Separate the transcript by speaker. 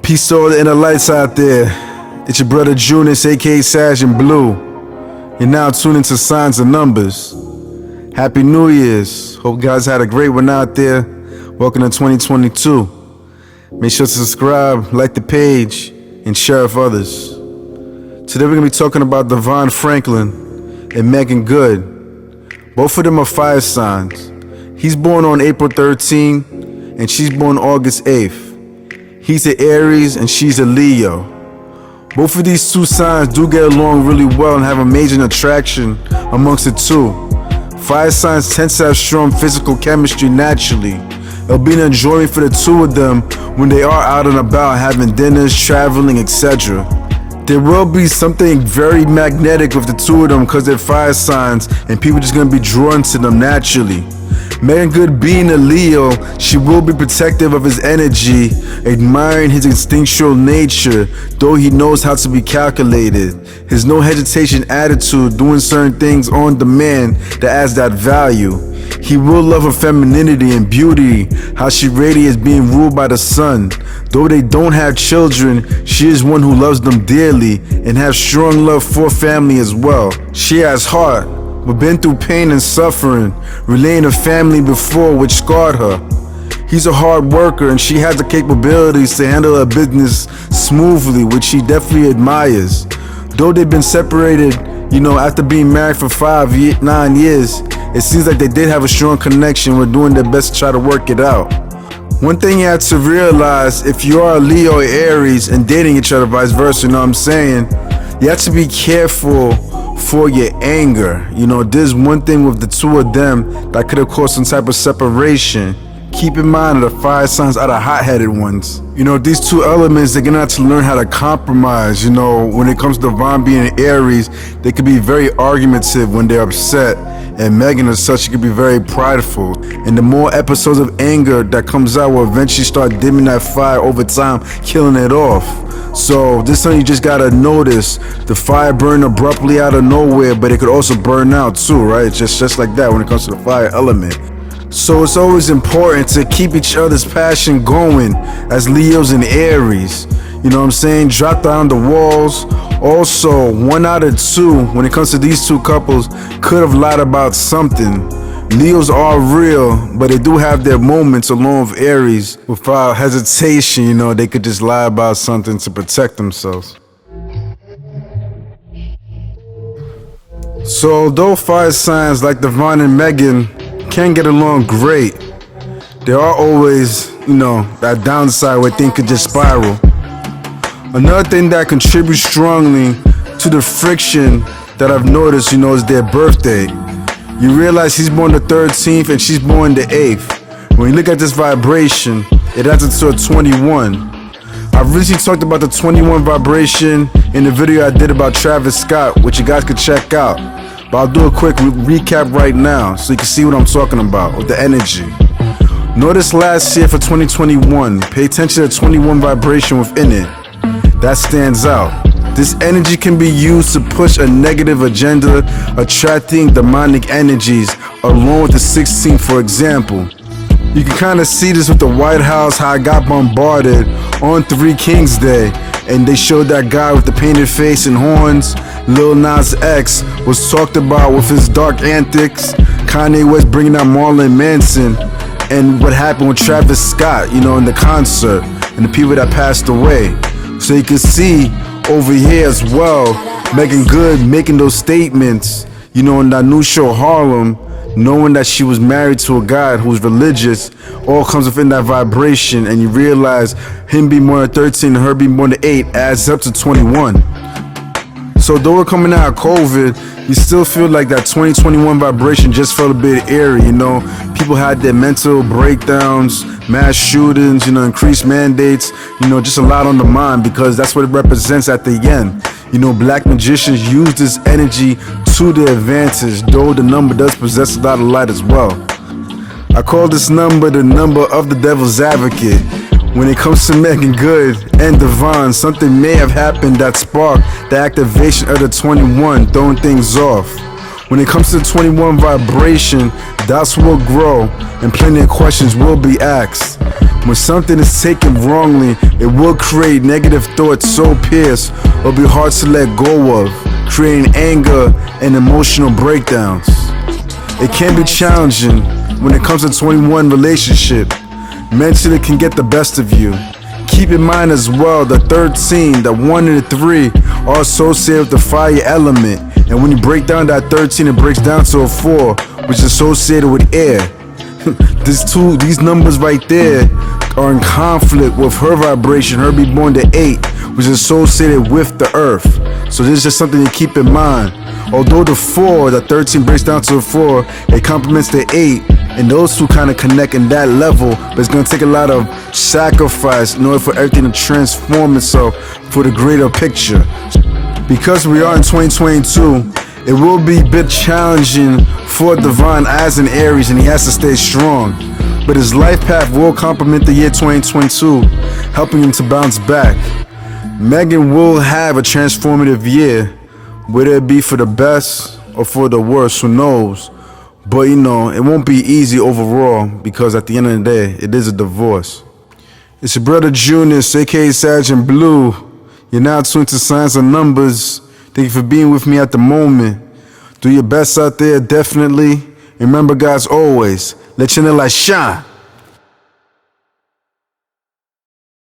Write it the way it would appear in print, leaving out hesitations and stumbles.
Speaker 1: Peace to all the inner lights out there. It's your brother Junus, aka Saj and Blue. You're now tuned into Signs and Numbers. Happy New Year's. Hope you guys had a great one out there. Welcome to 2022. Make sure to subscribe, like the page, and share with others. Today we're going to be talking about Devon and Meagan Good. Both of them are fire signs. He's born on April 13 and she's born August 8th. He's an Aries and she's a Leo. Both of these two signs do get along really well and have a major attraction amongst the two. Fire signs tend to have strong physical chemistry naturally. It'll be an enjoyment for the two of them when they are out and about having dinners, traveling, etc. There will be something very magnetic with the two of them because they're fire signs and people just going to be drawn to them naturally. Meagan Good being a Leo, she will be protective of his energy, admiring his instinctual nature, though he knows how to be calculated. His no hesitation attitude, doing certain things on demand that adds that value. He will love her femininity and beauty, how she radiates being ruled by the sun. Though they don't have children, she is one who loves them dearly and has strong love for family as well. She has heart, but been through pain and suffering, relaying her family before, which scarred her. He's a hard worker and she has the capabilities to handle her business smoothly, which she definitely admires. Though they've been separated, after being married for 9 years, it seems like they did have a strong connection. We're doing their best to try to work it out. One thing you have to realize, if you are a Leo or Aries and dating each other, vice versa, you have to be careful for your anger. There's one thing with the two of them that could have caused some type of separation. Keep in mind that the fire signs are the hot-headed ones. These two elements, they're gonna have to learn how to compromise. When it comes to Devon being Aries, they could be very argumentative when they're upset. And Meagan as such, she could be very prideful. And the more episodes of anger that comes out will eventually start dimming that fire over time, killing it off. So this time you just gotta notice the fire burn abruptly out of nowhere, but it could also burn out too, right? Just like that when it comes to the fire element. So it's always important to keep each other's passion going as Leos and Aries. Drop down the walls. Also, 1 out of 2, when it comes to these two couples, could have lied about something. Leos are real, but they do have their moments along with Aries. Without hesitation, they could just lie about something to protect themselves. So although fire signs like Devon and Meagan can get along great, there are always, that downside where things could just spiral. Another thing that contributes strongly to the friction that I've noticed, is their birthday. You realize he's born the 13th and she's born the 8th. When you look at this vibration, it adds up to a 21. I recently talked about the 21 vibration in the video I did about Travis Scott, which you guys could check out. But I'll do a quick recap right now so you can see what I'm talking about with the energy. Notice last year for 2021, pay attention to the 21 vibration within it. That stands out. This energy can be used to push a negative agenda, attracting demonic energies, along with the 16th, for example. You can kind of see this with the White House, how it got bombarded on 3 Kings Day, and they showed that guy with the painted face and horns. Lil Nas X was talked about with his dark antics. Kanye West bringing out Marilyn Manson, and what happened with Travis Scott, in the concert, and the people that passed away. So you can see over here as well, Meagan Good making those statements, in that new show Harlem, knowing that she was married to a guy who's religious, all comes within that vibration, and you realize him being born at 13 and her being born at 8 adds up to 21. So though we're coming out of COVID, you still feel like that 2021 vibration just felt a bit eerie. People had their mental breakdowns, mass shootings, increased mandates, just a lot on the mind, because that's what it represents at the end. Black magicians use this energy to their advantage, though the number does possess a lot of light as well. I call this number the number of the devil's advocate. When it comes to Meagan Good and Devon, something may have happened that sparked the activation of the 21, throwing things off. When it comes to the 21 vibration, doubts will grow and plenty of questions will be asked. When something is taken wrongly, it will create negative thoughts so pierced or be hard to let go of, creating anger and emotional breakdowns. It can be challenging when it comes to 21 relationship. Mentally can get the best of you. Keep in mind as well the 13, the 1 and the 3 are associated with the fire element. And when you break down that 13, it breaks down to a 4, which is associated with air. These numbers right there are in conflict with her vibration, her be born to 8, which is associated with the earth. So this is just something to keep in mind. Although the 4, the 13 breaks down to a 4, it complements the 8, and those two kind of connect in that level, but it's going to take a lot of sacrifice in order for everything to transform itself for the greater picture. Because we are in 2022, it will be a bit challenging for Devon as an Aries, and he has to stay strong. But his life path will complement the year 2022, helping him to bounce back. Meagan will have a transformative year, whether it be for the best or for the worst, who knows. But you know, it won't be easy overall, because at the end of the day, it is a divorce. It's your brother Junius, aka Sergeant Blue. You're now tuned to Signs and Numbers. Thank you for being with me at the moment. Do your best out there, definitely. Remember, guys, always let your light shine.